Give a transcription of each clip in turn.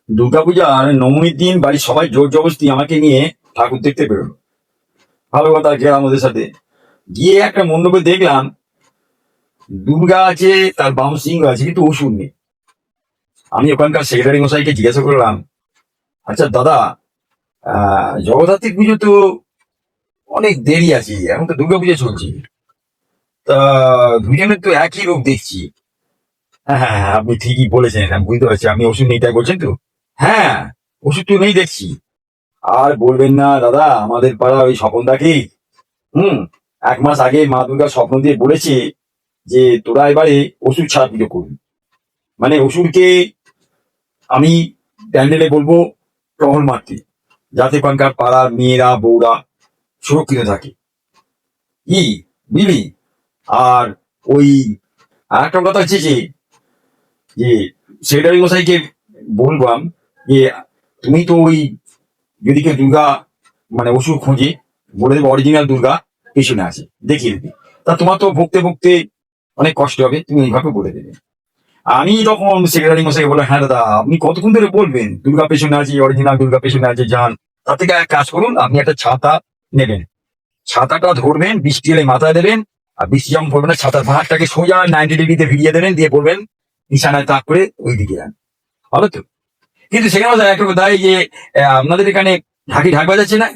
দুর্গাপূজার নবমীর দিন বাড়ির সবাই জোর জবরদস্তি আমাকে নিয়ে ঠাকুর দেখতে বেরোলো। ভালো কথা, গেলাম ওদের সাথে। গিয়ে একটা মণ্ডপে দেখলাম দুর্গা আছে, তার বাম সিংহ আছে, কিন্তু অসুর নেই। আমি ওখানকার সেক্রেটারি মশাইকে জিজ্ঞাসা করলাম, আচ্ছা দাদা, জগদ্ধাত্রী পুজো তো অনেক দেরি আছে, এখন তো দুর্গাপূজা চলছে, তা দুজনের তো একই রূপ দেখছি। হ্যাঁ হ্যাঁ হ্যাঁ, আপনি ঠিকই বলেছেন, আমি বুঝতে পারছি, আপনি ওষুধ নেই তাই বলছেন তো। হ্যাঁ, ওষুধ তো নেই দেখছি। আর বলবেন না দাদা, আমাদের পাড়া ওই স্বপনদাকে, হুম, 1 মাস আগে মা দুর্গা স্বপ্ন দিয়ে বলেছে যে তোরা এবারে ওষুধ ছাড়া পুজো করবি। মানে অসুরকে আমি প্যান্ডেলে বলবো টহল মারতে, যাতে ওখানকার পাড়ার মেয়েরা বউরা সুরক্ষিত থাকে। কি বুঝলি? আর ওই আর একটা কথা হচ্ছে যে যে সেক্রেটারি মশাইকে বললাম যে তুমি তো ওই যদি কেউ দুর্গা মানে ওষুধ খোঁজে, বলে দেবে অরিজিনাল দুর্গা পেছনে আছে, দেখিয়ে দেবে। তা তোমার তো ভুগতে ভুগতে অনেক কষ্ট হবে, তুমি এইভাবে বলে দেবে। আমি তখন সেক্রেটারি মশাইকে বললাম, হ্যাঁ দাদা, আপনি কতক্ষণ ধরে বলবেন দুর্গা পেছনে আছে, অরিজিনাল দুর্গা পেছনে আছে, যান। তার থেকে এক কাজ করুন, আপনি একটা ছাতা নেবেন, ছাতাটা ধরবেন, বৃষ্টি এলে মাথায় দেবেন, আর বৃষ্টি যখন পড়বে না ছাতার ভাঁড়টাকে সোজা 90 ডিগ্রিতে ভিড়িয়ে দেবেন, দিয়ে বলবেন নিশানায় তাক করে ওই দিকে যান। ভালো তো? কিন্তু সেখানে মশাই একটা কথা, এই যে আপনাদের এখানে ঢাকি ঢাক বাজাচ্ছে না?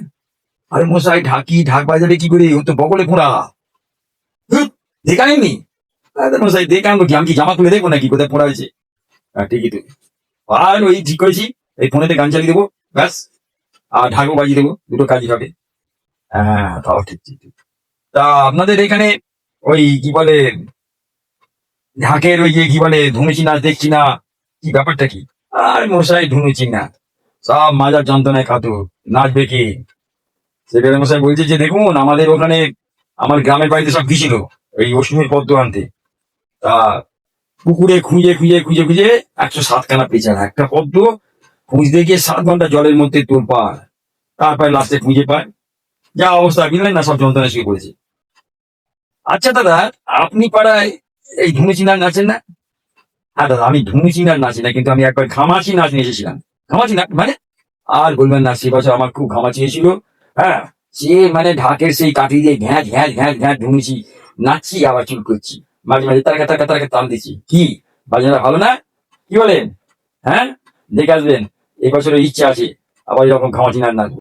আরে মশাই, ঢাকি ঢাক বাজাবে কি করে? ও তো বগলে ফোঁড়া। দেখায়নি? আরে মশাই, দেখান কি? আমি কি জামা খুলে দেখবো নাকি কোথায় ফোঁড়া হয়েছে? ঠিকই তো। আর ওই ঠিক করেছি, এই ফোনেতে গান চালিয়ে দেবো, ব্যাস। আর ঢাকও বাজিয়ে দেবো, দুটো কাজই হবে। হ্যাঁ, তাও ঠিক ঠিক ঠিক। তা আপনাদের এখানে ওই কি বলে ঢাকের ওই যে কি বলে ধুনুচি নাচ দেখছি না, কি ব্যাপারটা কি? আর মশাই, ধুনুচি না, সব মাজার যন্ত্রণায় কাতর, নাচবে কি? সেখানে মশাই বলছে যে দেখুন, আমাদের ওখানে আমার গ্রামের বাড়িতে সব গিয়েছিল এই অষ্টমীর পদ্ম আনতে। তা পুকুরে খুঁজে খুঁজে খুঁজে খুঁজে 107 খানা পেঁচার একটা পদ্ম খুঁজতে গিয়ে 7 ঘন্টা জলের মধ্যে তোর পার, তারপরে লাস্টে খুঁজে পায়। যা অবস্থা, বুঝলেন না, সব যন্ত্রণা শুয়ে পড়েছে। আচ্ছা দাদা, আপনি পাড়ায় এই ধুনুচি নাচ নাচেন না? হ্যাঁ দাদা, আমি ধুনুচি নাচ নাচি না, কিন্তু আমি একবার ঘামাচি নাচ নিয়ে এসেছিলাম। ঘামাচি নাচ মানে? আর বলবেন না, সে বছর আমার খুব ঘামাচি হয়েছিল। হ্যাঁ, সে মানে ঢাকের সেই কাঠি দিয়ে ঘ্যাঁ ঘ্যাঁ ঘ্যাঁ ঘ্যাঁ ধুনুচি নাচছি, আবার চুল করছি, মাঝে মাঝে তারকা তারকা তারকা তাল দিচ্ছি। কি বাজনা ভালো না? কি বলেন? হ্যাঁ, দেখে আসবেন, এই বছরের ইচ্ছা আছে আবার এরকম ঘামাচি নাচ নাচবো।